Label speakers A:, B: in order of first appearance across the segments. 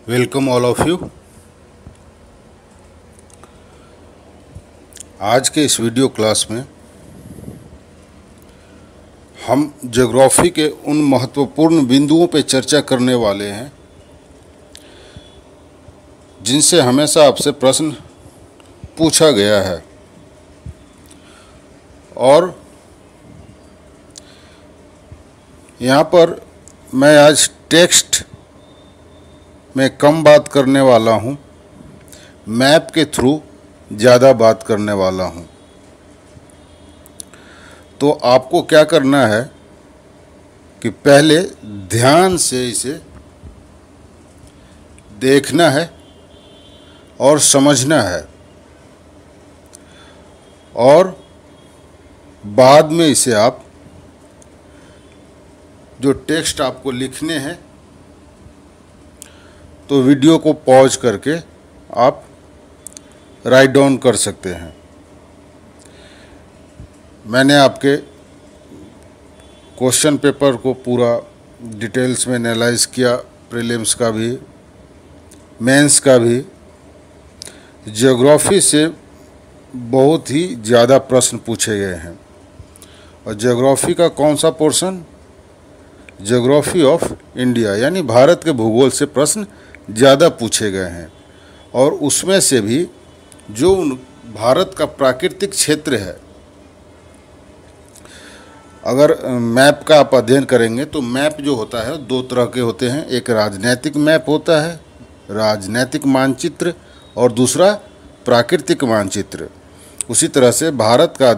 A: Welcome all of you. आज के इस वीडियो क्लास में हम ज्योग्राफी के उन महत्वपूर्ण बिंदुओं पर चर्चा करने वाले हैं जिनसे हमेशा आपसे प्रश्न पूछा गया है, और यहाँ पर मैं आज टेक्स्ट में कम बात करने वाला हूँ, मैप के थ्रू ज़्यादा बात करने वाला हूँ। तो आपको क्या करना है कि पहले ध्यान से इसे देखना है और समझना है, और बाद में इसे आप जो टेक्स्ट आपको लिखने हैं तो वीडियो को पॉज करके आप राइट डाउन कर सकते हैं। मैंने आपके क्वेश्चन पेपर को पूरा डिटेल्स में एनालाइज किया, प्रीलिम्स का भी, मेंस का भी। ज्योग्राफी से बहुत ही ज़्यादा प्रश्न पूछे गए हैं, और ज्योग्राफी का कौन सा पोर्शन? ज्योग्राफी ऑफ इंडिया, यानी भारत के भूगोल से प्रश्न ज़्यादा पूछे गए हैं। और उसमें से भी जो भारत का प्राकृतिक क्षेत्र है, अगर मैप का आप अध्ययन करेंगे तो मैप जो होता है दो तरह के होते हैं। एक राजनैतिक मैप होता है, राजनैतिक मानचित्र, और दूसरा प्राकृतिक मानचित्र। उसी तरह से भारत का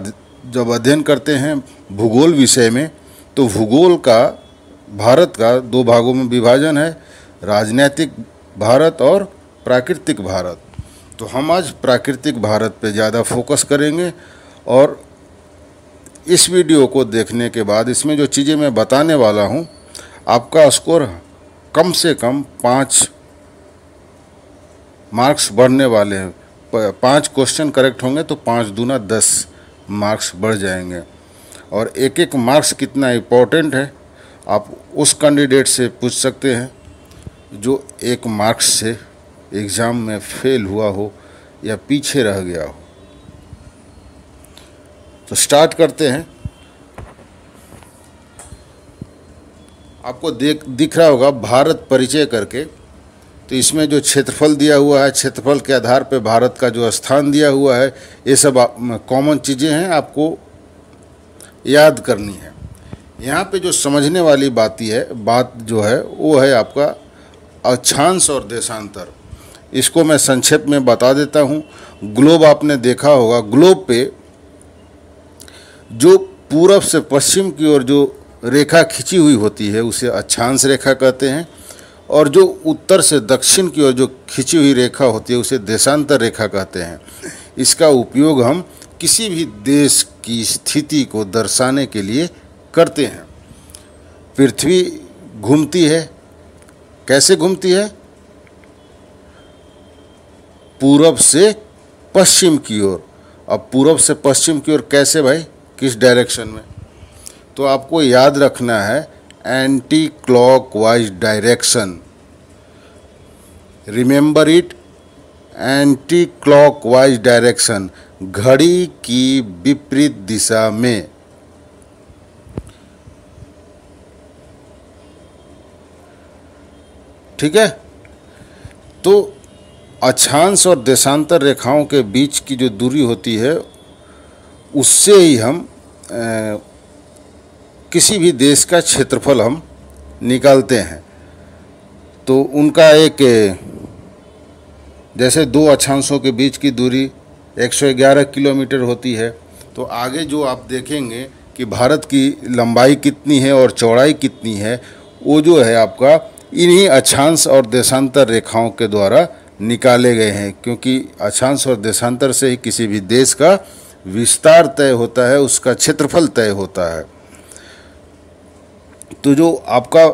A: जब अध्ययन करते हैं भूगोल विषय में, तो भूगोल का भारत का दो भागों में विभाजन है, राजनैतिक भारत और प्राकृतिक भारत। तो हम आज प्राकृतिक भारत पे ज़्यादा फोकस करेंगे, और इस वीडियो को देखने के बाद इसमें जो चीज़ें मैं बताने वाला हूँ, आपका स्कोर कम से कम 5 मार्क्स बढ़ने वाले हैं। 5 क्वेश्चन करेक्ट होंगे तो 5 दूना 10 मार्क्स बढ़ जाएंगे। और एक एक मार्क्स कितना इम्पोर्टेंट है आप उस कैंडिडेट से पूछ सकते हैं जो 1 मार्क्स से एग्ज़ाम में फेल हुआ हो या पीछे रह गया हो। तो स्टार्ट करते हैं। आपको दिख रहा होगा भारत परिचय करके, तो इसमें जो क्षेत्रफल दिया हुआ है, क्षेत्रफल के आधार पर भारत का जो स्थान दिया हुआ है, ये सब कॉमन चीज़ें हैं, आपको याद करनी है। यहाँ पे जो समझने वाली बात जो है वो है आपका अक्षांश और देशांतर। इसको मैं संक्षेप में बता देता हूँ। ग्लोब आपने देखा होगा, ग्लोब पे जो पूरब से पश्चिम की ओर जो रेखा खिंची हुई होती है उसे अक्षांश रेखा कहते हैं, और जो उत्तर से दक्षिण की ओर जो खिंची हुई रेखा होती है उसे देशांतर रेखा कहते हैं। इसका उपयोग हम किसी भी देश की स्थिति को दर्शाने के लिए करते हैं। पृथ्वी घूमती है, कैसे घूमती है? पूरब से पश्चिम की ओर। अब पूरब से पश्चिम की ओर कैसे भाई, किस डायरेक्शन में? तो आपको याद रखना है anti clockwise direction. Remember it, anti clockwise direction, घड़ी की विपरीत दिशा में। ठीक है? तो अक्षांश और देशांतर रेखाओं के बीच की जो दूरी होती है उससे ही हम किसी भी देश का क्षेत्रफल हम निकालते हैं। तो उनका एक, जैसे दो अक्षांशों के बीच की दूरी 111 किलोमीटर होती है, तो आगे जो आप देखेंगे कि भारत की लंबाई कितनी है और चौड़ाई कितनी है, वो जो है आपका इन्हीं अक्षांश और देशांतर रेखाओं के द्वारा निकाले गए हैं। क्योंकि अक्षांश और देशांतर से ही किसी भी देश का विस्तार तय होता है, उसका क्षेत्रफल तय होता है। तो जो आपका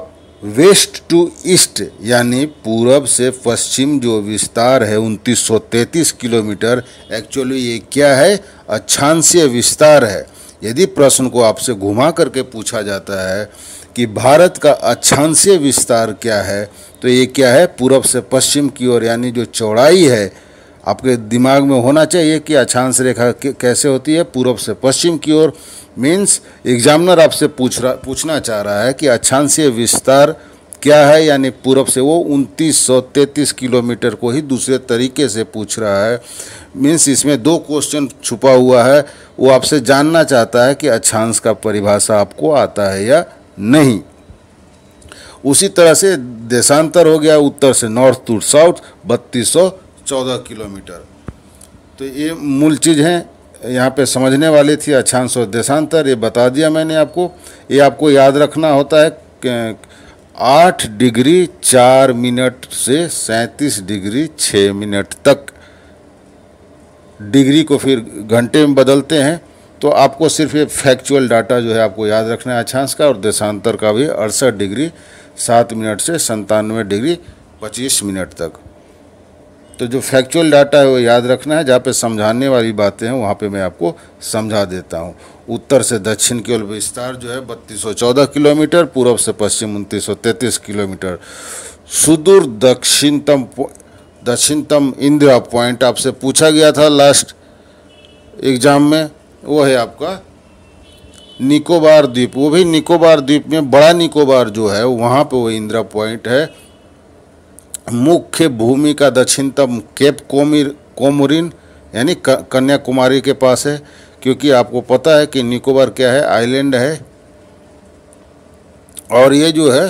A: वेस्ट टू ईस्ट यानी पूरब से पश्चिम जो विस्तार है 2933 किलोमीटर, एक्चुअली ये क्या है? अक्षांशीय विस्तार है। यदि प्रश्न को आपसे घुमा करके पूछा जाता है कि भारत का अक्षांशीय विस्तार क्या है, तो ये क्या है, पूर्व से पश्चिम की ओर, यानी जो चौड़ाई है आपके दिमाग में होना चाहिए कि अक्षांश रेखा कैसे होती है, पूर्व से पश्चिम की ओर। मीन्स एग्जामिनर आपसे पूछना चाह रहा है कि अक्षांशीय विस्तार क्या है, यानी पूर्व से वो 2933 किलोमीटर को ही दूसरे तरीके से पूछ रहा है। मीन्स इसमें दो क्वेश्चन छुपा हुआ है। वो आपसे जानना चाहता है कि अक्षांश का परिभाषा आपको आता है या नहीं। उसी तरह से देशांतर हो गया उत्तर से नॉर्थ टू साउथ 3214 किलोमीटर। तो ये मूल चीज़ है यहाँ पे समझने वाली थी, अक्षांश और देशांतर, ये बता दिया मैंने आपको। ये आपको याद रखना होता है 8 डिग्री 4 मिनट से 37 डिग्री 6 मिनट तक। डिग्री को फिर घंटे में बदलते हैं, तो आपको सिर्फ ये फैक्चुअल डाटा जो है आपको याद रखना है अक्षांश का, और देशांतर का भी 68 डिग्री 7 मिनट से 97 डिग्री 25 मिनट तक। तो जो फैक्चुअल डाटा है वो याद रखना है, जहाँ पे समझाने वाली बातें हैं वहाँ पे मैं आपको समझा देता हूँ। उत्तर से दक्षिण की ओर विस्तार जो है 3214 किलोमीटर, पूर्व से पश्चिम 2933 किलोमीटर। सुदूर दक्षिणतम इंदिरा पॉइंट आपसे पूछा गया था लास्ट एग्जाम में, वो है आपका निकोबार द्वीप। वो भी निकोबार द्वीप में बड़ा निकोबार जो है वहाँ पे वो इंदिरा पॉइंट है। मुख्य भूमि का दक्षिणतम केप कोमोरिन यानी कन्याकुमारी के पास है, क्योंकि आपको पता है कि निकोबार क्या है, आइलैंड है, और ये जो है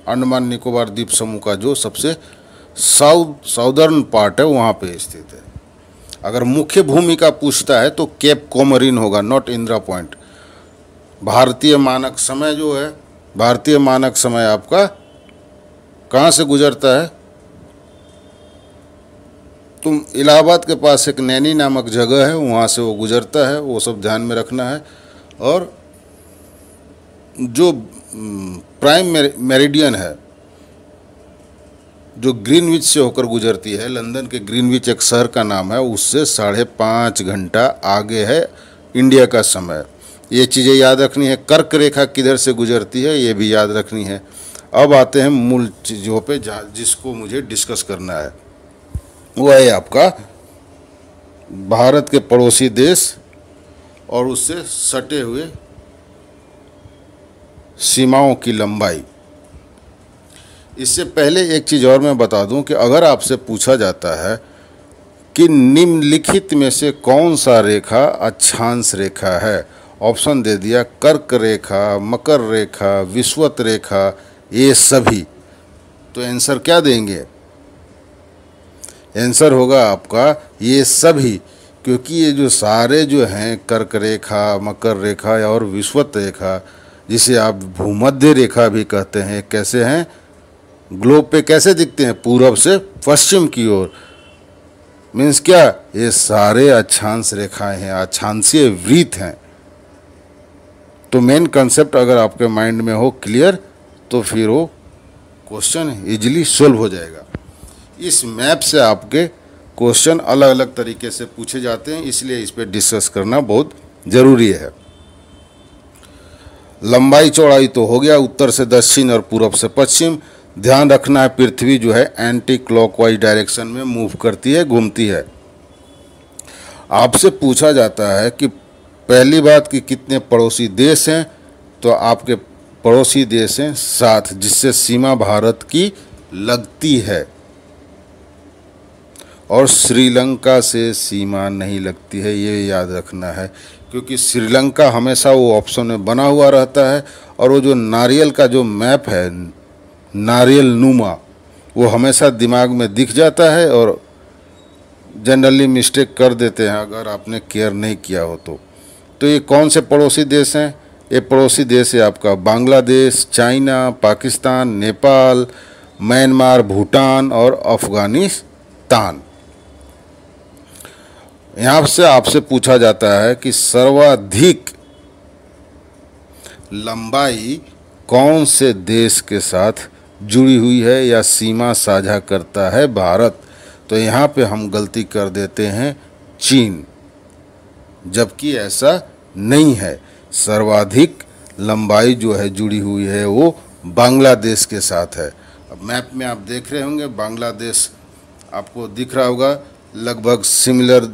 A: अंडमान निकोबार द्वीप समूह का जो सबसे साउदर्न पार्ट है वहाँ पे स्थित है। अगर मुख्य भूमि का पूछता है तो केप कोमोरिन होगा, नॉट इंदिरा पॉइंट। भारतीय मानक समय जो है, भारतीय मानक समय आपका कहाँ से गुजरता है, तुम इलाहाबाद के पास एक नैनी नामक जगह है, वहाँ से वो गुजरता है, वो सब ध्यान में रखना है। और जो प्राइम मेरिडियन है जो ग्रीनविच से होकर गुजरती है, लंदन के ग्रीनविच एक शहर का नाम है, उससे 5.5 घंटा आगे है इंडिया का समय। ये चीज़ें याद रखनी है। कर्क रेखा किधर से गुजरती है ये भी याद रखनी है। अब आते हैं मूल चीज़ों पे जिसको मुझे डिस्कस करना है, वो है आपका भारत के पड़ोसी देश और उससे सटे हुए सीमाओं की लंबाई। इससे पहले एक चीज़ और मैं बता दूं कि अगर आपसे पूछा जाता है कि निम्नलिखित में से कौन सा रेखा अक्षांश रेखा है, ऑप्शन दे दिया कर्क रेखा, मकर रेखा, विषुवत रेखा, ये सभी, तो आंसर क्या देंगे? आंसर होगा आपका ये सभी, क्योंकि ये जो सारे जो हैं कर्क रेखा, मकर रेखा और विषुवत रेखा, जिसे आप भूमध्य रेखा भी कहते हैं, कैसे हैं, ग्लोब पे कैसे दिखते हैं, पूर्व से पश्चिम की ओर। मीन्स क्या, ये सारे अक्षांश रेखाएं हैं, अक्षांशीय वृत्त हैं। तो मेन कंसेप्ट अगर आपके माइंड में हो क्लियर, तो फिर वो क्वेश्चन इजीली सोल्व हो जाएगा। इस मैप से आपके क्वेश्चन अलग अलग तरीके से पूछे जाते हैं, इसलिए इस पर डिस्कस करना बहुत ज़रूरी है। लंबाई चौड़ाई तो हो गया, उत्तर से दक्षिण और पूर्व से पश्चिम। ध्यान रखना है पृथ्वी जो है एंटी क्लॉकवाइज डायरेक्शन में मूव करती है, घूमती है। आपसे पूछा जाता है कि पहली बात कि कितने पड़ोसी देश हैं, तो आपके पड़ोसी देश हैं 7, जिससे सीमा भारत की लगती है, और श्रीलंका से सीमा नहीं लगती है, ये याद रखना है, क्योंकि श्रीलंका हमेशा वो ऑप्शन में बना हुआ रहता है। और वो जो नारियल का जो मैप है, नारियल नुमा, वो हमेशा दिमाग में दिख जाता है और जनरली मिस्टेक कर देते हैं अगर आपने केयर नहीं किया हो तो ये कौन से पड़ोसी देश हैं? ये पड़ोसी देश है आपका बांग्लादेश, चाइना, पाकिस्तान, नेपाल, म्यांमार, भूटान और अफगानिस्तान। यहाँ से आपसे पूछा जाता है कि सर्वाधिक लंबाई कौन से देश के साथ जुड़ी हुई है या सीमा साझा करता है भारत? तो यहाँ पे हम गलती कर देते हैं चीन, जबकि ऐसा नहीं है। सर्वाधिक लंबाई जो है जुड़ी हुई है वो बांग्लादेश के साथ है। अब मैप में आप देख रहे होंगे बांग्लादेश आपको दिख रहा होगा, लगभग सिमिलर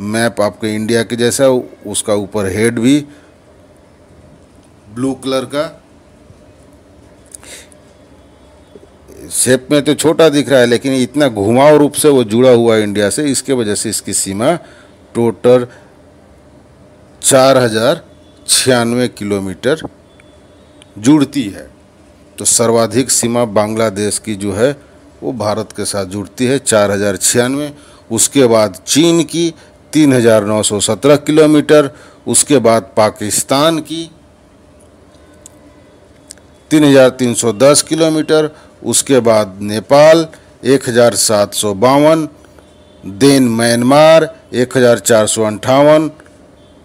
A: मैप आपके इंडिया के जैसा, उसका ऊपर हेड भी ब्लू कलर का, शेप में तो छोटा दिख रहा है लेकिन इतना घुमाव रूप से वो जुड़ा हुआ है इंडिया से, इसके वजह से इसकी सीमा टोटल 4096 किलोमीटर जुड़ती है। तो सर्वाधिक सीमा बांग्लादेश की जो है वो भारत के साथ जुड़ती है 4096। उसके बाद चीन की 3917 किलोमीटर, उसके बाद पाकिस्तान की 3310 किलोमीटर, उसके बाद नेपाल 1752, देन म्यांमार 1458,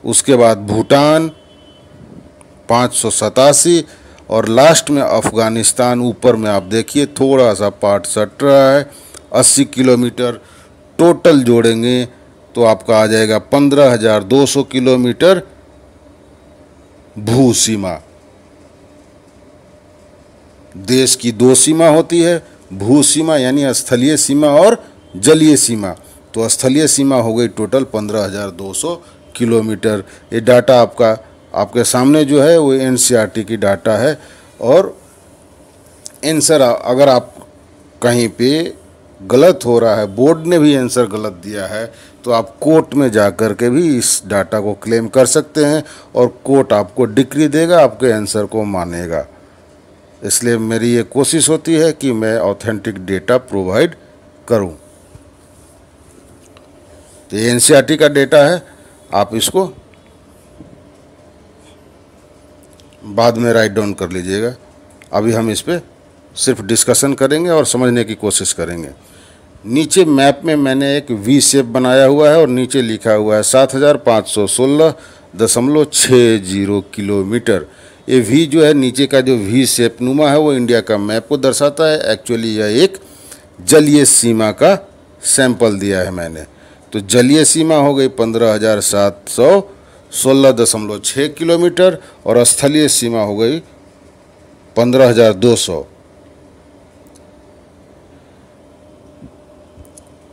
A: उसके बाद भूटान 587 और लास्ट में अफ़गानिस्तान ऊपर में आप देखिए थोड़ा सा पार्ट सट रहा है 80 किलोमीटर। टोटल जोड़ेंगे तो आपका आ जाएगा 15,200 किलोमीटर भू सीमा। देश की दो सीमा होती है, भू सीमा यानी स्थलीय सीमा और जलीय सीमा। तो स्थलीय सीमा हो गई टोटल 15,200 किलोमीटर। ये डाटा आपके सामने जो है वो एनसीईआरटी की डाटा है। और आंसर अगर आप कहीं पे गलत हो रहा है, बोर्ड ने भी आंसर गलत दिया है, तो आप कोर्ट में जा कर के भी इस डाटा को क्लेम कर सकते हैं और कोर्ट आपको डिक्री देगा, आपके आंसर को मानेगा। इसलिए मेरी ये कोशिश होती है कि मैं ऑथेंटिक डेटा प्रोवाइड करूं। तो ये एनसीईआरटी का डेटा है, आप इसको बाद में राइट डाउन कर लीजिएगा। अभी हम इस पर सिर्फ डिस्कशन करेंगे और समझने की कोशिश करेंगे। नीचे मैप में मैंने एक वी शेप बनाया हुआ है और नीचे लिखा हुआ है 7516.60 किलोमीटर। ये वी जो है नीचे का जो वी शेप नुमा है वो इंडिया का मैप को दर्शाता है। एक्चुअली यह एक जलीय सीमा का सैंपल दिया है मैंने। तो जलीय सीमा हो गई 15,716.6 किलोमीटर और स्थलीय सीमा हो गई 15,200।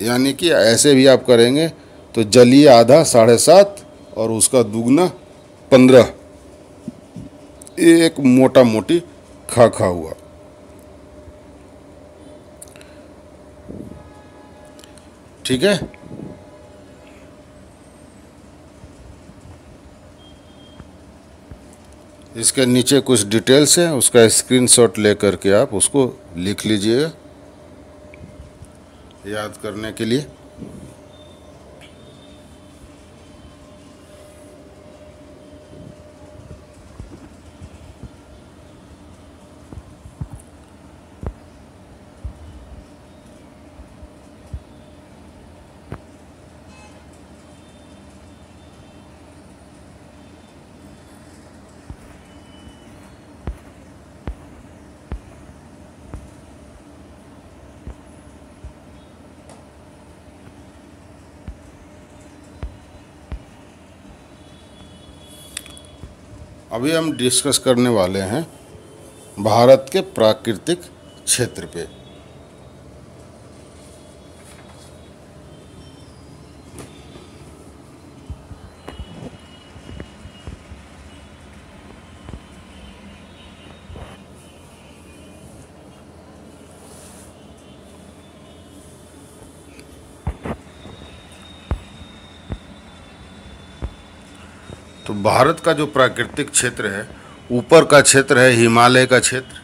A: यानी कि ऐसे भी आप करेंगे तो जलीय आधा 7.5 और उसका दुगना 15। ये एक मोटा मोटी खा हुआ। ठीक है, इसके नीचे कुछ डिटेल्स हैं, उसका स्क्रीनशॉट लेकर के आप उसको लिख लीजिएगा याद करने के लिए। अभी हम डिस्कस करने वाले हैं भारत के प्राकृतिक क्षेत्र पे। तो भारत का जो प्राकृतिक क्षेत्र है, ऊपर का क्षेत्र है हिमालय का क्षेत्र।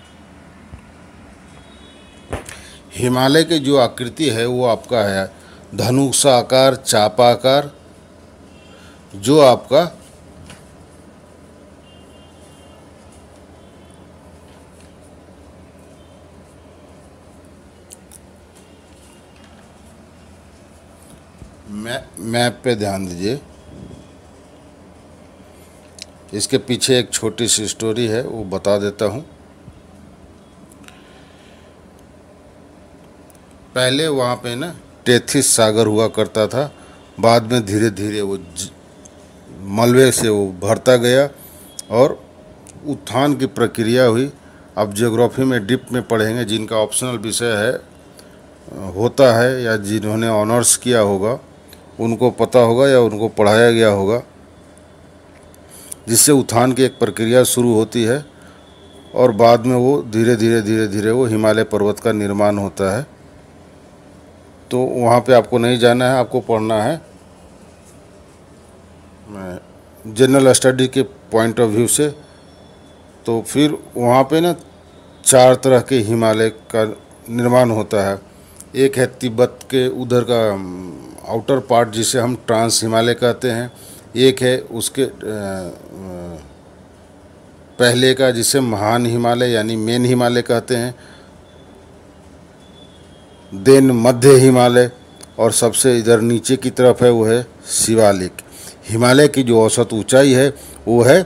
A: हिमालय की जो आकृति है वो आपका है धनुषाकार चापाकार, जो आपका मैप पे ध्यान दीजिए। इसके पीछे एक छोटी सी स्टोरी है, वो बता देता हूँ। पहले वहाँ पे ना टेथिस सागर हुआ करता था, बाद में धीरे धीरे वो मलबे से वो भरता गया और उत्थान की प्रक्रिया हुई। अब ज्योग्राफी में डिप में पढ़ेंगे, जिनका ऑप्शनल विषय है होता है या जिन्होंने ऑनर्स किया होगा उनको पता होगा या उनको पढ़ाया गया होगा, जिससे उत्थान की एक प्रक्रिया शुरू होती है और बाद में वो धीरे धीरे वो हिमालय पर्वत का निर्माण होता है। तो वहाँ पे आपको नहीं जाना है, आपको पढ़ना है जनरल स्टडी के पॉइंट ऑफ व्यू से। तो फिर वहाँ पे ना 4 तरह के हिमालय का निर्माण होता है। एक है तिब्बत के उधर का आउटर पार्ट जिसे हम ट्रांस हिमालय कहते हैं। एक है उसके पहले का जिसे महान हिमालय यानी मेन हिमालय कहते हैं। देन मध्य हिमालय, और सबसे इधर नीचे की तरफ है वो है शिवालिक। हिमालय की जो औसत ऊंचाई है वो है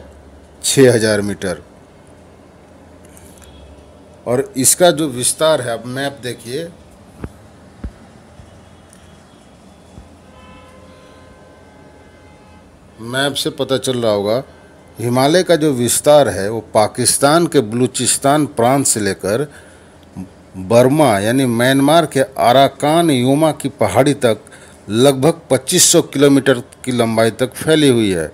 A: 6000 मीटर। और इसका जो विस्तार है, अब मैप देखिए, मैप से पता चल रहा होगा हिमालय का जो विस्तार है वो पाकिस्तान के बलूचिस्तान प्रांत से लेकर बर्मा यानी म्यांमार के अराकान योमा की पहाड़ी तक लगभग 2500 किलोमीटर की लंबाई तक फैली हुई है।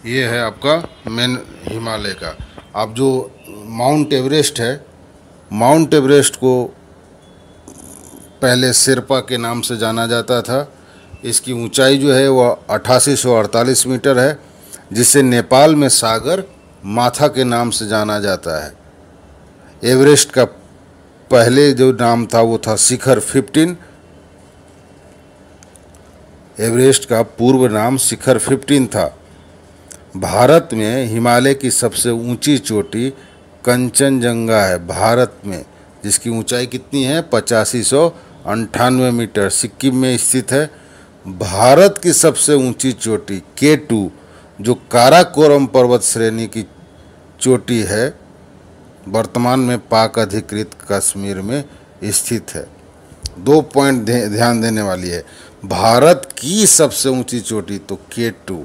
A: ये है आपका मेन हिमालय का। अब जो माउंट एवरेस्ट है, माउंट एवरेस्ट को पहले शेरपा के नाम से जाना जाता था। इसकी ऊंचाई जो है वह 8848 मीटर है, जिसे नेपाल में सागर माथा के नाम से जाना जाता है। एवरेस्ट का पहले जो नाम था वो था शिखर 15। एवरेस्ट का पूर्व नाम शिखर 15 था। भारत में हिमालय की सबसे ऊंची चोटी कंचनजंगा है भारत में, जिसकी ऊंचाई कितनी है 8598 मीटर, सिक्किम में स्थित है। भारत की सबसे ऊंची चोटी K2 जो काराकोरम पर्वत श्रेणी की चोटी है, वर्तमान में पाक अधिकृत कश्मीर में स्थित है। 2 पॉइंट ध्यान देने वाली है। भारत की सबसे ऊंची चोटी तो K2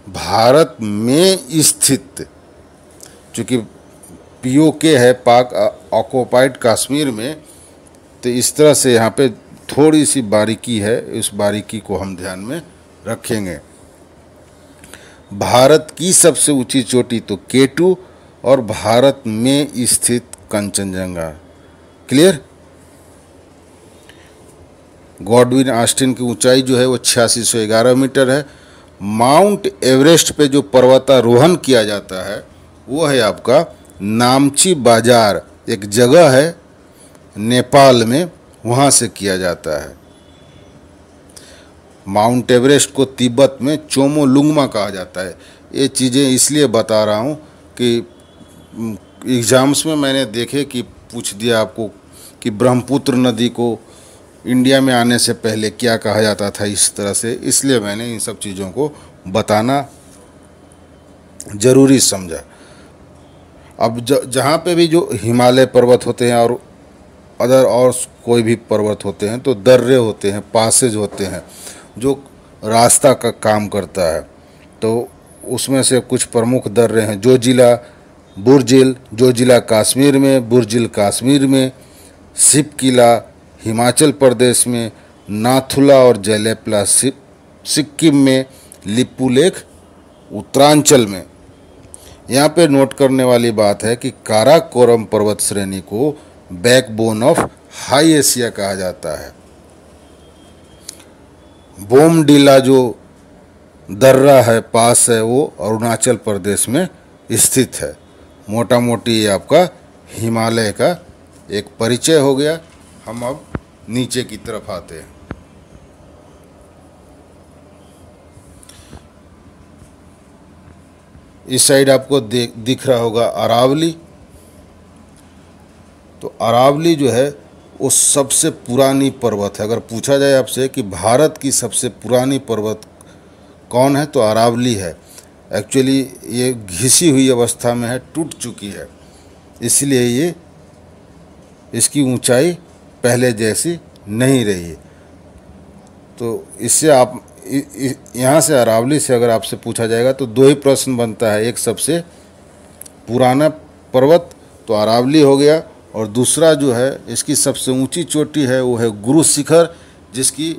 A: भारत में स्थित, चूँकि POK है पाक ऑक्युपाइड कश्मीर में, तो इस तरह से यहाँ पे थोड़ी सी बारीकी है, इस बारीकी को हम ध्यान में रखेंगे। भारत की सबसे ऊंची चोटी तो K2 और भारत में स्थित कंचनजंगा। क्लियर? गॉडविन ऑस्टिन की ऊंचाई जो है वो 8611 मीटर है। माउंट एवरेस्ट पे जो पर्वतारोहण किया जाता है वो है आपका नामची बाजार, एक जगह है नेपाल में, वहाँ से किया जाता है। माउंट एवरेस्ट को तिब्बत में चोमोलुंगमा कहा जाता है। ये चीज़ें इसलिए बता रहा हूँ कि एग्ज़ाम्स में मैंने देखे कि पूछ दिया आपको कि ब्रह्मपुत्र नदी को इंडिया में आने से पहले क्या कहा जाता था, इस तरह से, इसलिए मैंने इन सब चीज़ों को बताना ज़रूरी समझा। अब जहाँ पे भी जो हिमालय पर्वत होते हैं और अदर और कोई भी पर्वत होते हैं तो दर्रे होते हैं, पासेज होते हैं जो रास्ता का काम करता है। तो उसमें से कुछ प्रमुख दर्रे हैं। जोजिला बुर्जिल, जोजिला कश्मीर में, बुर्जिल कश्मीर में, शिपकिला हिमाचल प्रदेश में, नाथुला और जैलेपला सिक्किम में, लिपुलेख उत्तरांचल में। यहाँ पे नोट करने वाली बात है कि काराकोरम पर्वत श्रेणी को बैकबोन ऑफ हाई एशिया कहा जाता है। बोमडिला जो दर्रा है, पास है, वो अरुणाचल प्रदेश में स्थित है। मोटा मोटी ये आपका हिमालय का एक परिचय हो गया। हम अब नीचे की तरफ आते हैं। इस साइड आपको दिख रहा होगा अरावली। तो अरावली जो है वो सबसे पुरानी पर्वत है। अगर पूछा जाए आपसे कि भारत की सबसे पुरानी पर्वत कौन है तो अरावली है। एक्चुअली ये घिसी हुई अवस्था में है, टूट चुकी है, इसलिए ये इसकी ऊंचाई पहले जैसी नहीं रही। तो इससे आप यहाँ से अरावली से अगर आपसे पूछा जाएगा तो दो ही प्रश्न बनता है, एक सबसे पुराना पर्वत तो अरावली हो गया, और दूसरा जो है इसकी सबसे ऊंची चोटी है वो है गुरु शिखर, जिसकी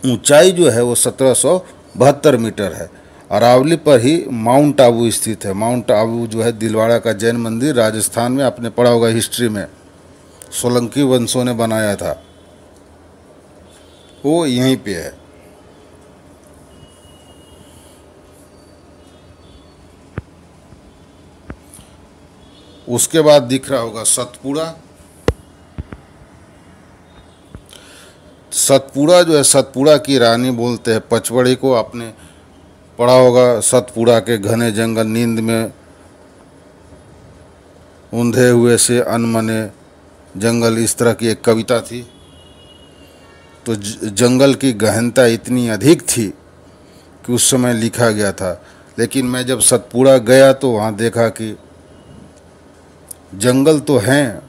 A: ऊंचाई जो है वो 1772 मीटर है। अरावली पर ही माउंट आबू स्थित है। माउंट आबू जो है दिलवाड़ा का जैन मंदिर, राजस्थान में, आपने पढ़ा होगा हिस्ट्री में, सोलंकी वंशों ने बनाया था, वो यहीं पे है। उसके बाद दिख रहा होगा सतपुड़ा। सतपुड़ा जो है, सतपुड़ा की रानी बोलते हैं पचमढ़ी को, आपने पढ़ा होगा सतपुड़ा के घने जंगल, नींद में ऊंधे हुए से अनमने जंगल, इस तरह की एक कविता थी। तो जंगल की गहनता इतनी अधिक थी कि उस समय लिखा गया था। लेकिन मैं जब सतपुड़ा गया तो वहाँ देखा कि जंगल तो हैं,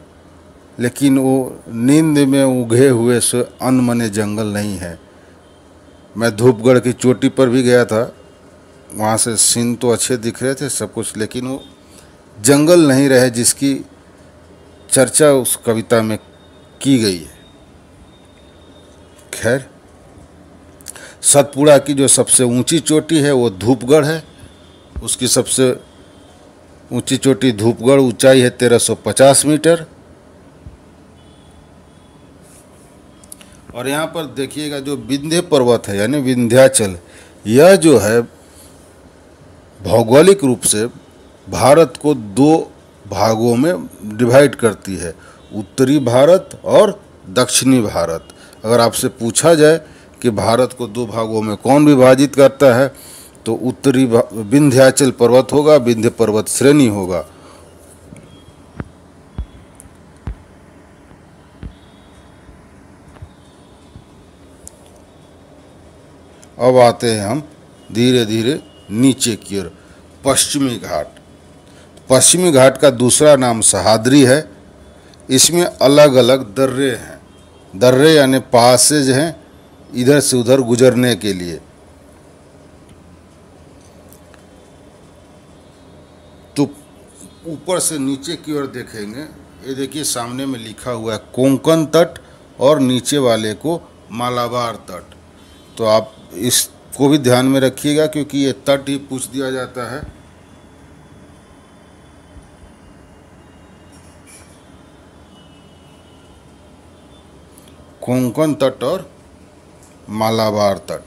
A: लेकिन वो नींद में उगे हुए से अनमने जंगल नहीं है। मैं धूपगढ़ की चोटी पर भी गया था, वहाँ से सीन तो अच्छे दिख रहे थे सब कुछ, लेकिन वो जंगल नहीं रहे जिसकी चर्चा उस कविता में की गई है। खैर, सतपुड़ा की जो सबसे ऊंची चोटी है वो धूपगढ़ है। उसकी सबसे ऊंची चोटी धूपगढ़, ऊंचाई है 1350 मीटर। और यहाँ पर देखिएगा जो विंध्य पर्वत है यानी विंध्याचल, यह जो है भौगोलिक रूप से भारत को दो भागों में डिवाइड करती है, उत्तरी भारत और दक्षिणी भारत। अगर आपसे पूछा जाए कि भारत को दो भागों में कौन विभाजित करता है तो उत्तरी विंध्याचल पर्वत होगा, विंध्य पर्वत श्रेणी होगा। अब आते हैं हम धीरे धीरे नीचे की ओर, पश्चिमी घाट। पश्चिमी घाट का दूसरा नाम सह्याद्री है। इसमें अलग अलग दर्रे हैं। दर्रे यानी पासेज हैं इधर से उधर गुजरने के लिए। तो ऊपर से नीचे की ओर देखेंगे, ये देखिए सामने में लिखा हुआ है कोंकण तट और नीचे वाले को मालाबार तट। तो आप इसको भी ध्यान में रखिएगा क्योंकि ये तट ही पूछ दिया जाता है। कोंकण तट और मालाबार तट।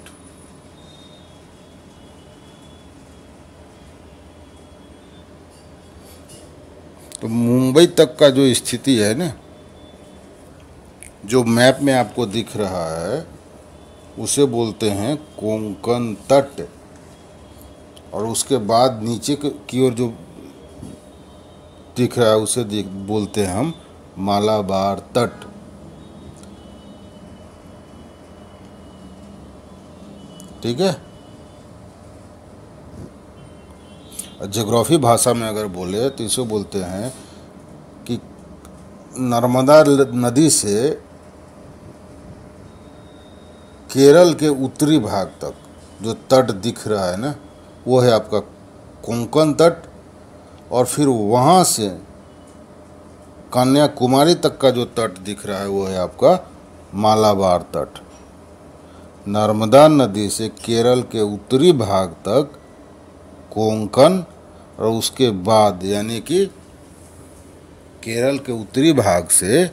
A: तो मुंबई तक का जो स्थिति है ना, जो मैप में आपको दिख रहा है उसे बोलते हैं कोंकण तट, और उसके बाद नीचे की ओर जो दिख रहा है उसे बोलते हैं हम मालाबार तट। ठीक है। ज्योग्राफी भाषा में अगर बोले तो इसे बोलते हैं कि नर्मदा नदी से केरल के उत्तरी भाग तक जो तट दिख रहा है ना, वो है आपका कोंकण तट, और फिर वहाँ से कन्याकुमारी तक का जो तट दिख रहा है वो है आपका मालाबार तट। नर्मदा नदी से केरल के उत्तरी भाग तक कोंकण, और उसके बाद यानी कि केरल के उत्तरी भाग से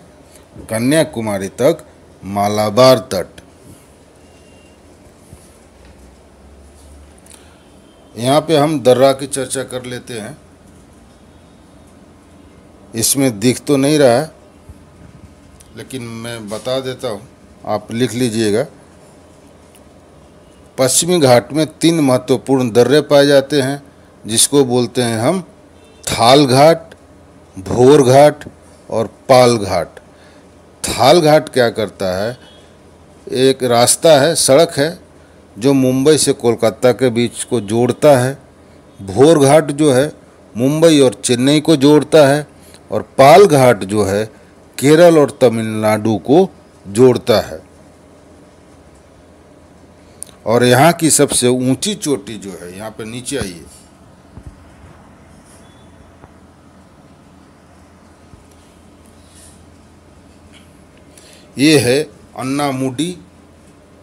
A: कन्याकुमारी तक मालाबार तट। यहाँ पे हम दर्रा की चर्चा कर लेते हैं। इसमें दिख तो नहीं रहा है लेकिन मैं बता देता हूँ, आप लिख लीजिएगा। पश्चिमी घाट में 3 महत्वपूर्ण दर्रे पाए जाते हैं जिसको बोलते हैं हम थाल घाट, भोर घाट और पाल घाट। थाल घाट क्या करता है, एक रास्ता है, सड़क है जो मुंबई से कोलकाता के बीच को जोड़ता है। भोर घाट जो है मुंबई और चेन्नई को जोड़ता है, और पाल घाट जो है केरल और तमिलनाडु को जोड़ता है। और यहाँ की सबसे ऊंची चोटी जो है, यहाँ पे नीचे आइए, ये है अन्नामुडी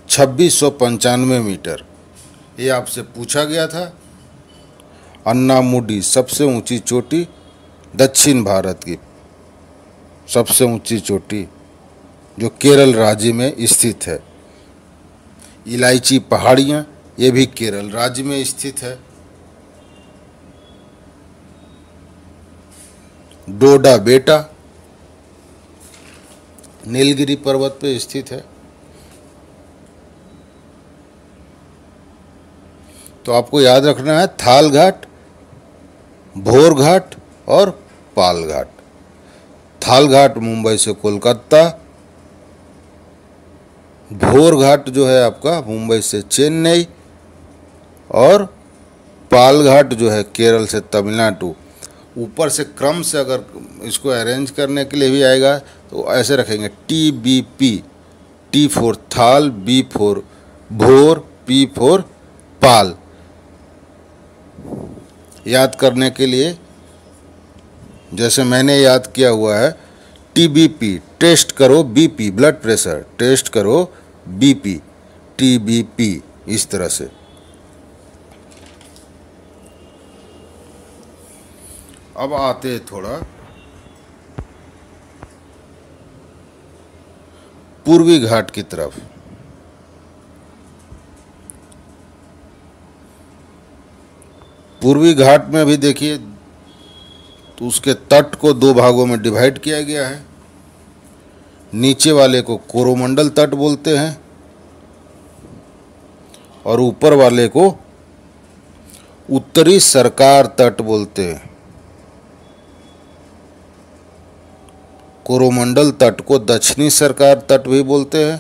A: 2695 मीटर। ये आपसे पूछा गया था। अन्नामुडी सबसे ऊंची चोटी, दक्षिण भारत की सबसे ऊंची चोटी जो केरल राज्य में स्थित है। इलायची पहाड़ियाँ, ये भी केरल राज्य में स्थित है। डोडा बेटा नीलगिरी पर्वत पे स्थित है। तो आपको याद रखना है थाल घाट, भोर घाट और पाल घाट। थाल घाट मुंबई से कोलकाता, भोर घाट जो है आपका मुंबई से चेन्नई, और पाल घाट जो है केरल से तमिलनाडु। ऊपर से क्रम से अगर इसको अरेंज करने के लिए भी आएगा तो ऐसे रखेंगे TBP, T फॉर थाल, B फॉर भोर, P फॉर पाल। याद करने के लिए जैसे मैंने याद किया हुआ है, TBP टेस्ट करो BP ब्लड प्रेशर, टेस्ट करो BP, TBP, इस तरह से। अब आते हैं थोड़ा पूर्वी घाट की तरफ। पूर्वी घाट में भी देखिए तो उसके तट को दो भागों में डिवाइड किया गया है। नीचे वाले को कोरोमंडल तट बोलते हैं और ऊपर वाले को उत्तरी सरकार तट बोलते हैं। कोरोमंडल तट को दक्षिणी सरकार तट भी बोलते हैं।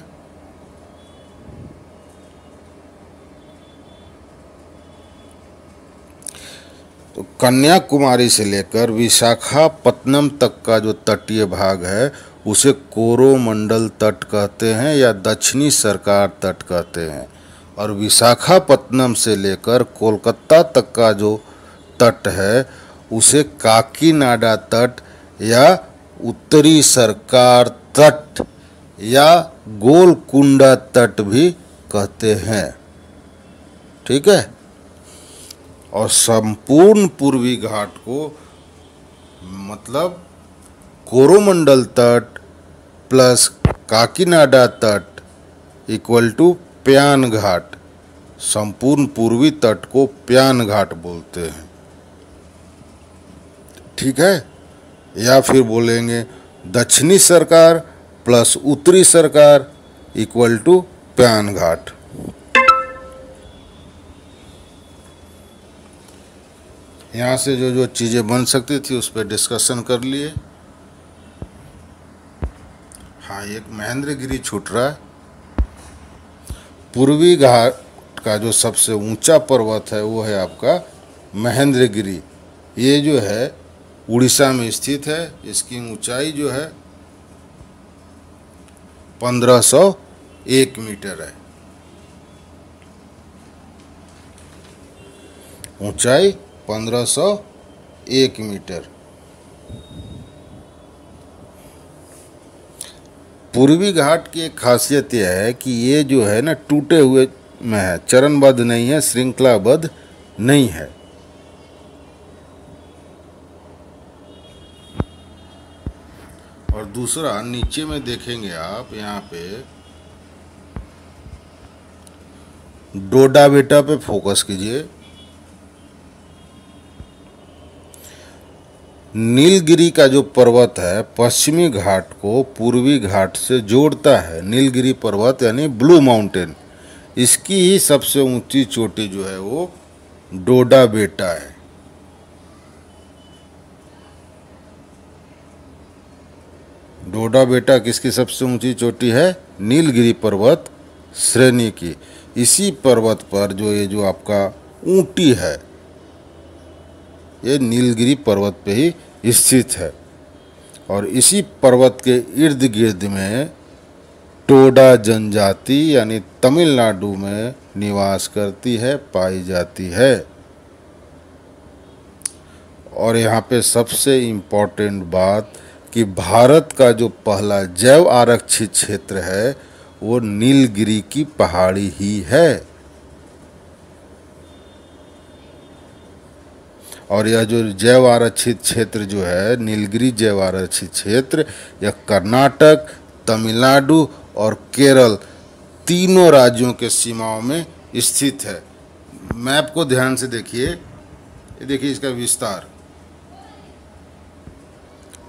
A: तो कन्याकुमारी से लेकर विशाखापत्तनम तक का जो तटीय भाग है उसे कोरोमंडल तट कहते हैं या दक्षिणी सरकार तट कहते हैं। और विशाखापत्तनम से लेकर कोलकाता तक का जो तट है उसे काकीनाडा तट या उत्तरी सरकार तट या गोलकुंडा तट भी कहते हैं। ठीक है। और संपूर्ण पूर्वी घाट को मतलब कोरोमंडल तट प्लस काकीनाडा तट इक्वल टू प्यान घाट, संपूर्ण पूर्वी तट को प्यान घाट बोलते हैं। ठीक है। या फिर बोलेंगे दक्षिणी सरकार प्लस उत्तरी सरकार इक्वल टू प्यान घाट। यहाँ से जो जो चीज़ें बन सकती थी उस पर डिस्कशन कर लिए। हाँ, एक महेंद्रगिरी छूट रहा है। पूर्वी घाट का जो सबसे ऊंचा पर्वत है वो है आपका महेंद्रगिरी। ये जो है उड़ीसा में स्थित है। इसकी ऊंचाई जो है 1501 मीटर है। ऊंचाई 1501 मीटर। पूर्वी घाट की एक खासियत यह है कि ये जो है ना टूटे हुए में है, चरणबद्ध नहीं है, श्रृंखलाबद्ध नहीं है। और दूसरा नीचे में देखेंगे आप, यहाँ पे डोडा बेटा पे फोकस कीजिए। नीलगिरी का जो पर्वत है पश्चिमी घाट को पूर्वी घाट से जोड़ता है। नीलगिरी पर्वत यानी ब्लू माउंटेन, इसकी ही सबसे ऊंची चोटी जो है वो डोडा बेटा है। डोडा बेटा किसकी सबसे ऊंची चोटी है? नीलगिरी पर्वत श्रेणी की। इसी पर्वत पर ये जो आपका ऊंटी है ये नीलगिरी पर्वत पे ही स्थित है। और इसी पर्वत के इर्द गिर्द में टोडा जनजाति यानी तमिलनाडु में निवास करती है, पाई जाती है। और यहाँ पे सबसे इम्पोर्टेंट बात कि भारत का जो पहला जैव आरक्षित क्षेत्र है वो नीलगिरी की पहाड़ी ही है। और यह जो जैव आरक्षित क्षेत्र जो है, नीलगिरी जैव आरक्षित क्षेत्र, यह कर्नाटक, तमिलनाडु और केरल तीनों राज्यों के सीमाओं में स्थित है। मैप को ध्यान से देखिए, ये देखिए इसका विस्तार,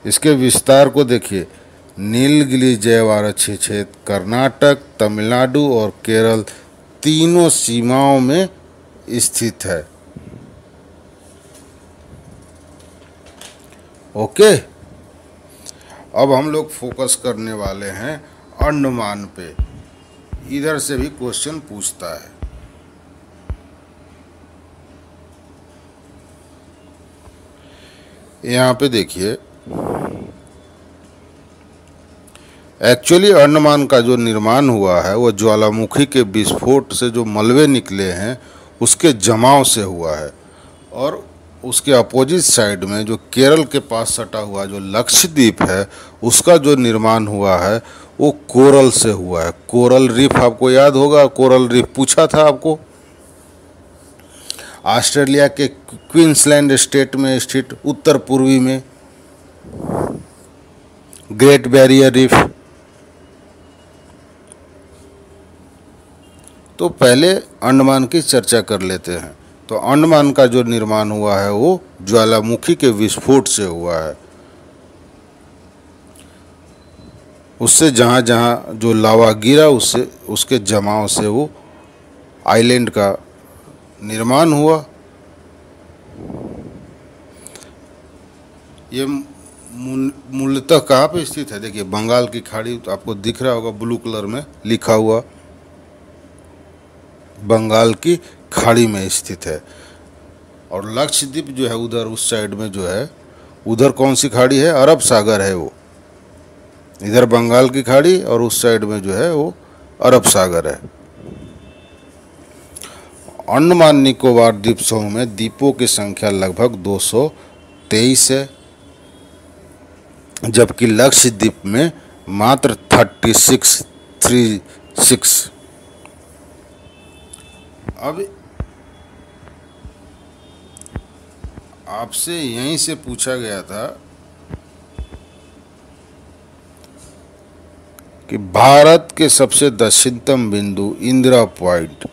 A: इसके विस्तार को देखिए। नीलगिरी जैव आरक्षित क्षेत्र कर्नाटक, तमिलनाडु और केरल तीनों सीमाओं में स्थित है। ओके, अब हम लोग फोकस करने वाले हैं अंडमान पे। इधर से भी क्वेश्चन पूछता है। यहाँ पे देखिए, एक्चुअली अंडमान का जो निर्माण हुआ है वो ज्वालामुखी के विस्फोट से जो मलबे निकले हैं उसके जमाव से हुआ है। और उसके अपोजिट साइड में जो केरल के पास सटा हुआ जो लक्षद्वीप है उसका जो निर्माण हुआ है वो कोरल से हुआ है। कोरल रीफ आपको याद होगा, कोरल रीफ पूछा था आपको। ऑस्ट्रेलिया के क्वींसलैंड स्टेट में स्थित उत्तर पूर्वी में ग्रेट बैरियर रीफ। तो पहले अंडमान की चर्चा कर लेते हैं। तो अंडमान का जो निर्माण हुआ है वो ज्वालामुखी के विस्फोट से हुआ है। उससे जहाँ जहाँ जो लावा गिरा उससे उसके जमाव से वो आइलैंड का निर्माण हुआ। ये मूलतः कहाँ पे स्थित है? देखिए बंगाल की खाड़ी, तो आपको दिख रहा होगा ब्लू कलर में लिखा हुआ, बंगाल की खाड़ी में स्थित है। और लक्षद्वीप जो है उधर उस साइड में जो है, उधर कौन सी खाड़ी है? अरब सागर है वो। इधर बंगाल की खाड़ी और उस साइड में जो है वो अरब सागर है। अंडमान निकोबार द्वीप समूह में द्वीपों की संख्या लगभग 223 है, जबकि लक्षद्वीप में मात्र 36। अब आपसे यहीं से पूछा गया था कि भारत के सबसे दक्षिणतम बिंदु इंदिरा पॉइंट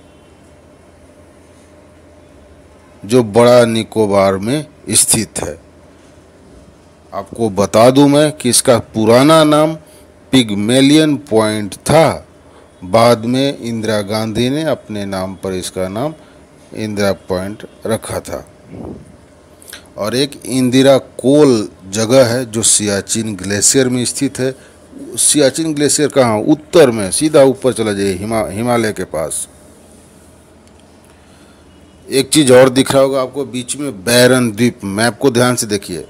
A: जो बड़ा निकोबार में स्थित है, आपको बता दूं मैं कि इसका पुराना नाम पिग्मेलियन पॉइंट था। बाद में इंदिरा गांधी ने अपने नाम पर इसका नाम इंदिरा पॉइंट रखा था। और एक इंदिरा कोल जगह है जो सियाचिन ग्लेशियर में स्थित है। सियाचिन ग्लेशियर कहाँ? उत्तर में, सीधा ऊपर चला जाइए हिमालय के पास। एक चीज़ और दिख रहा होगा आपको बीच में, बैरन द्वीप। मैप को ध्यान से देखिए,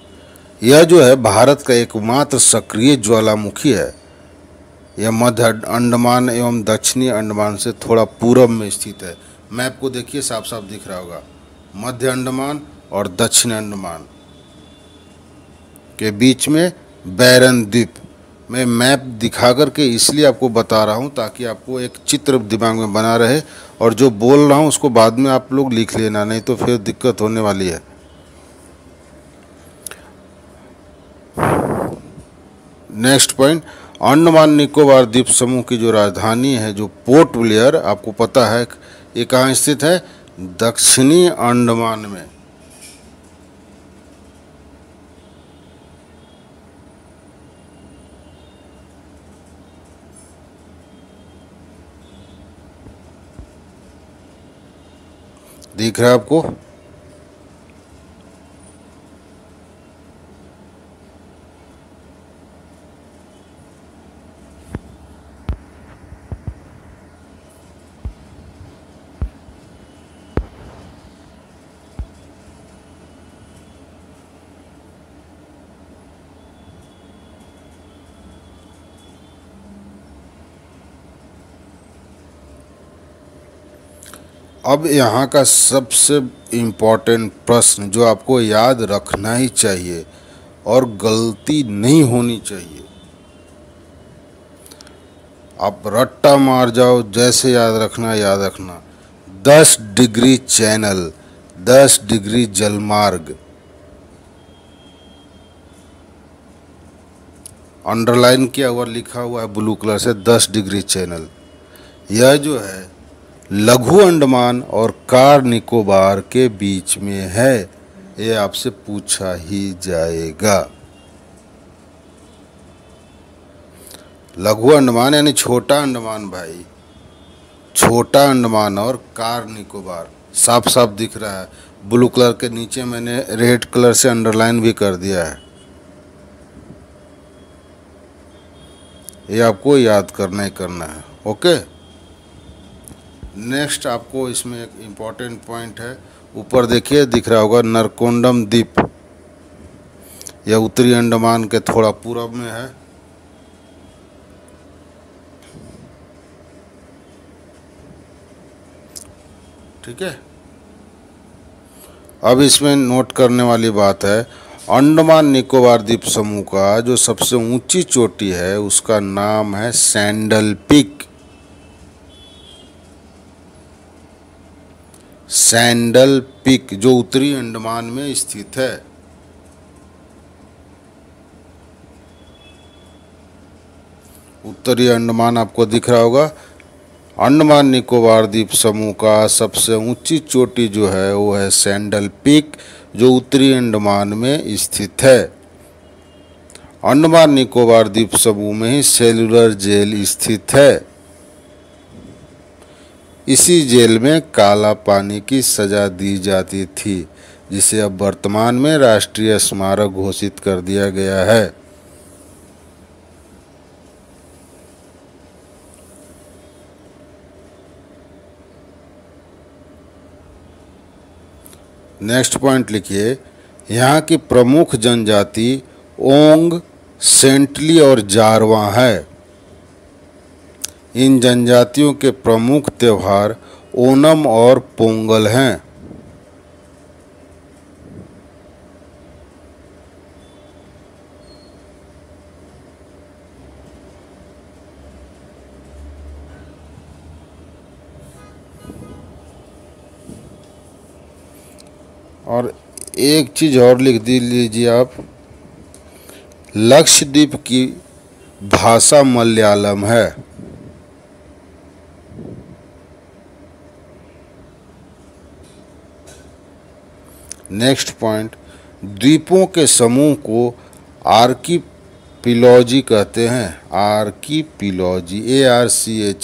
A: यह जो है भारत का एकमात्र सक्रिय ज्वालामुखी है। यह मध्य अंडमान एवं दक्षिणी अंडमान से थोड़ा पूर्व में स्थित है। मैप को देखिए, साफ साफ दिख रहा होगा, मध्य अंडमान और दक्षिण अंडमान के बीच में बैरन द्वीप। मैं मैप दिखा करके इसलिए आपको बता रहा हूँ ताकि आपको एक चित्र दिमाग में बना रहे, और जो बोल रहा हूँ उसको बाद में आप लोग लिख लेना, नहीं तो फिर दिक्कत होने वाली है। नेक्स्ट पॉइंट, अंडमान निकोबार द्वीप समूह की जो राजधानी है, जो पोर्ट ब्लेयर, आपको पता है ये कहाँ स्थित है? दक्षिणी अंडमान में। दिख रहा है आपको? अब यहाँ का सबसे इम्पोर्टेंट प्रश्न जो आपको याद रखना ही चाहिए और गलती नहीं होनी चाहिए, आप रट्टा मार जाओ जैसे याद रखना। 10 डिग्री चैनल, 10 डिग्री जलमार्ग, अंडरलाइन किया हुआ लिखा हुआ है ब्लू कलर से 10 डिग्री चैनल। यह जो है लघु अंडमान और कार निकोबार के बीच में है, ये आपसे पूछा ही जाएगा। लघु अंडमान यानी छोटा अंडमान भाई, छोटा अंडमान और कार निकोबार साफ साफ दिख रहा है। ब्लू कलर के नीचे मैंने रेड कलर से अंडरलाइन भी कर दिया है, ये आपको याद करना ही करना है। ओके, नेक्स्ट आपको इसमें एक इम्पॉर्टेंट पॉइंट है, ऊपर देखिए दिख रहा होगा नरकोंडम द्वीप, यह उत्तरी अंडमान के थोड़ा पूरब में है। ठीक है, अब इसमें नोट करने वाली बात है, अंडमान निकोबार द्वीप समूह का जो सबसे ऊंची चोटी है उसका नाम है सैंडल पीक। सैंडल पीक जो उत्तरी अंडमान में स्थित है। उत्तरी अंडमान आपको दिख रहा होगा। अंडमान निकोबार द्वीप समूह का सबसे ऊंची चोटी जो है वो है सैंडल पीक जो उत्तरी अंडमान में स्थित है। अंडमान निकोबार द्वीप समूह में ही सेलुलर जेल स्थित है। इसी जेल में काला पानी की सजा दी जाती थी, जिसे अब वर्तमान में राष्ट्रीय स्मारक घोषित कर दिया गया है। नेक्स्ट पॉइंट लिखिए, यहाँ की प्रमुख जनजाति ओंग, सेंटली और जारवा है। इन जनजातियों के प्रमुख त्योहार ओणम और पोंगल हैं। और एक चीज़ और लिख लीजिए आप, लक्षद्वीप की भाषा मलयालम है। नेक्स्ट पॉइंट, द्वीपों के समूह को आर्कीपिलॉजी कहते हैं। आर्कीपिलॉजी, ARCHIPELAGO।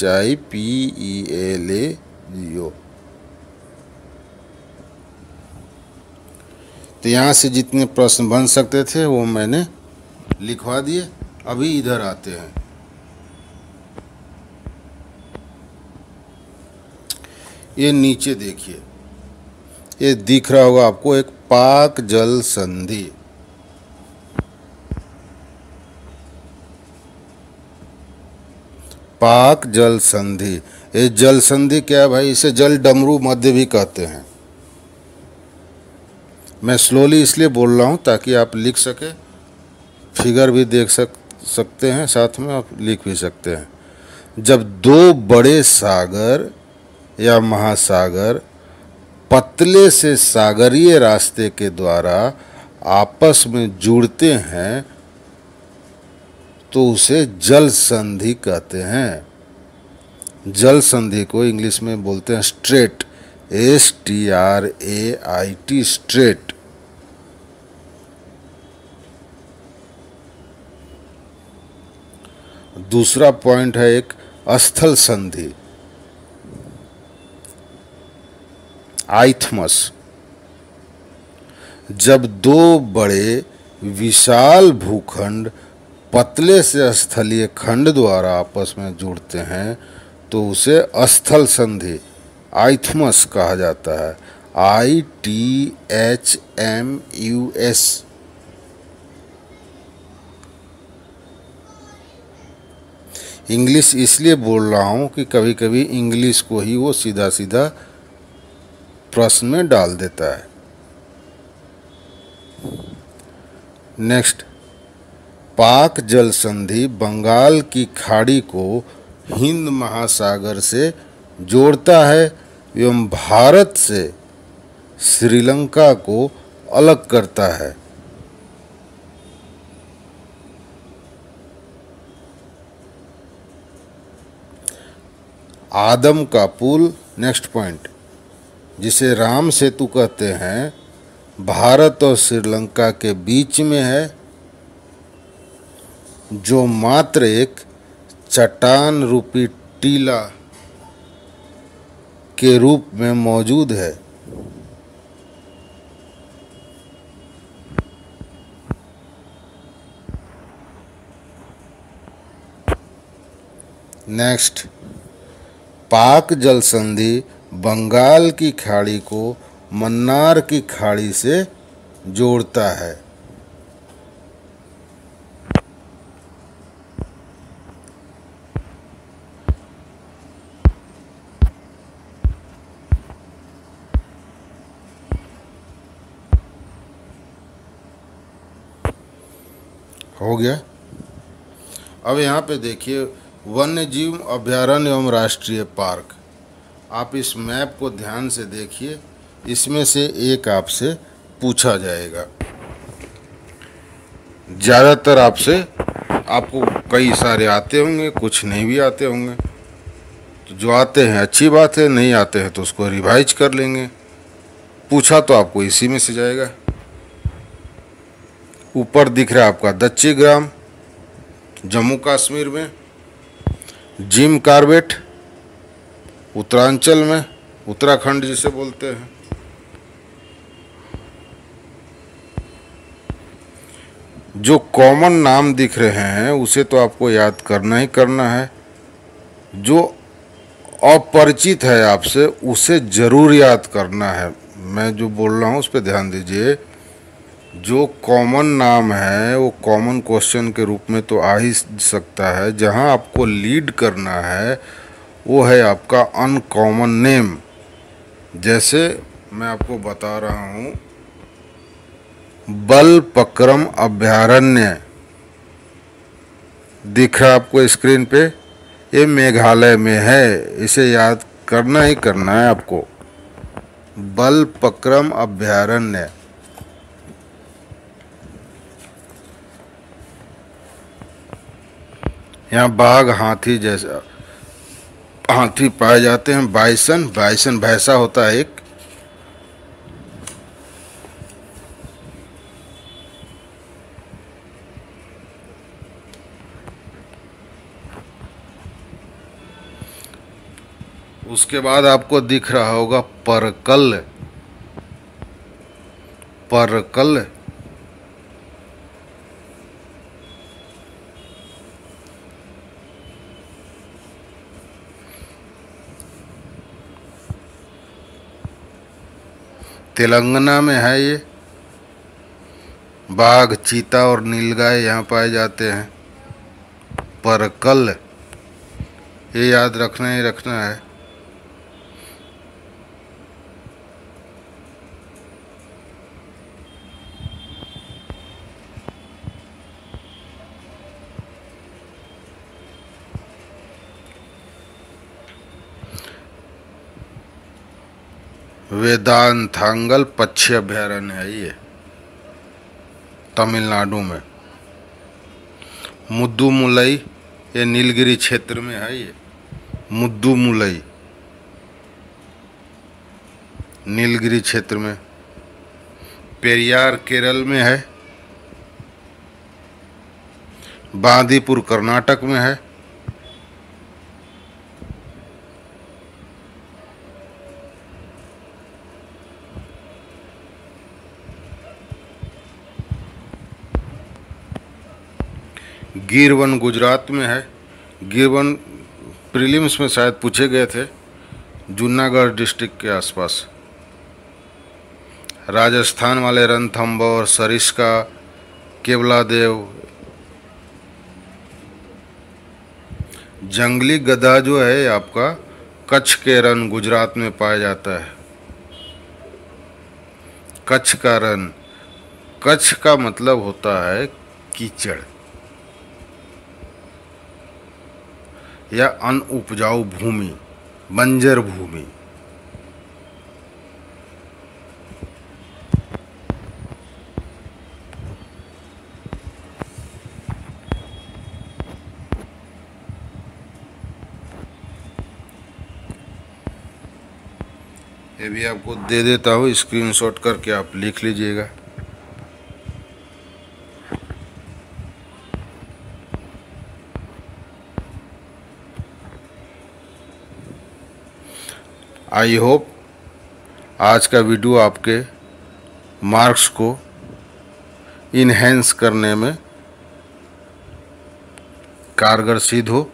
A: तो यहाँ से जितने प्रश्न बन सकते थे वो मैंने लिखवा दिए। अभी इधर आते हैं, ये नीचे देखिए, ये दिख रहा होगा आपको एक पाक जल संधि। पाक जल संधि, ये जल संधि क्या है भाई, इसे जल डमरू मध्य भी कहते हैं। मैं स्लोली इसलिए बोल रहा हूँ ताकि आप लिख सके, फिगर भी देख सकते हैं, साथ में आप लिख भी सकते हैं। जब दो बड़े सागर या महासागर पतले से सागरीय रास्ते के द्वारा आपस में जुड़ते हैं तो उसे जल संधि कहते हैं। जल संधि को इंग्लिश में बोलते हैं स्ट्रेट, STRAIT, स्ट्रेट। दूसरा पॉइंट है एक स्थल संधि, आइथमस। जब दो बड़े विशाल भूखंड पतले से स्थलीय खंड द्वारा आपस में जुड़ते हैं तो उसे स्थल संधि, आइथमस कहा जाता है। ITHMUS। इंग्लिश इसलिए बोल रहा हूँ कि कभी कभी इंग्लिश को ही वो सीधा सीधा प्रश्न में डाल देता है। नेक्स्ट, पाक जल संधि बंगाल की खाड़ी को हिंद महासागर से जोड़ता है एवं भारत से श्रीलंका को अलग करता है। आदम का पुल, नेक्स्ट पॉइंट, जिसे राम सेतु कहते हैं, भारत और श्रीलंका के बीच में है, जो मात्र एक चट्टान रूपी टीला के रूप में मौजूद है। नेक्स्ट, पाक जल संधि बंगाल की खाड़ी को मन्नार की खाड़ी से जोड़ता है। हो गया। अब यहाँ पे देखिए, वन्य जीव अभयारण्य एवं राष्ट्रीय पार्क। आप इस मैप को ध्यान से देखिए, इसमें से एक आपसे पूछा जाएगा। ज़्यादातर आपको कई सारे आते होंगे, कुछ नहीं भी आते होंगे। तो जो आते हैं अच्छी बात है, नहीं आते हैं तो उसको रिवाइज कर लेंगे। पूछा तो आपको इसी में से जाएगा। ऊपर दिख रहा है आपका दच्ची ग्राम, जम्मू कश्मीर में। जिम कार्बेट, उत्तरांचल में, उत्तराखंड जिसे बोलते हैं। जो कॉमन नाम दिख रहे हैं उसे तो आपको याद करना ही करना है। जो अपरिचित है आपसे उसे ज़रूर याद करना है। मैं जो बोल रहा हूँ उस पर ध्यान दीजिए। जो कॉमन नाम है वो कॉमन क्वेश्चन के रूप में तो आ ही सकता है। जहाँ आपको लीड करना है वो है आपका अनकॉमन नेम। जैसे मैं आपको बता रहा हूँ, बलपक्रम अभयारण्य दिख रहा है आपको स्क्रीन पे, ये मेघालय में है। इसे याद करना ही करना है आपको, बलपक्रम अभयारण्य। यहाँ बाघ, हाथी जैसा हाथी पाए जाते हैं। बाइसन भैंसा होता है एक। उसके बाद आपको दिख रहा होगा परकल। तेलंगाना में है ये। बाघ, चीता और नीलगाय यहाँ पाए जाते हैं। परकल, ये याद रखना ही रखना है। वेदांथांगल पक्षी अभयारण्य है ये, तमिलनाडु में। मुद्दुमुलई, ये नीलगिरी क्षेत्र में है ये। मुद्दुमुलई नीलगिरी क्षेत्र में। पेरियार केरल में है। बांदीपुर कर्नाटक में है। गिर वन गुजरात में है। गिर वन प्रीलिम्स में शायद पूछे गए थे, जूनागढ़ डिस्ट्रिक्ट के आसपास। राजस्थान वाले रणथंभौर, सरिस्का, केवलादेव। जंगली गधा जो है आपका कच्छ के रण गुजरात में पाया जाता है। कच्छ का रण। कच्छ का मतलब होता है कीचड़ या अनउपजाऊ भूमि, बंजर भूमि। ये भी आपको दे देता हूँ, स्क्रीनशॉट करके आप लिख लीजिएगा। आई होप आज का वीडियो आपके मार्क्स को इन्हेंस करने में कारगर सिद्ध हो।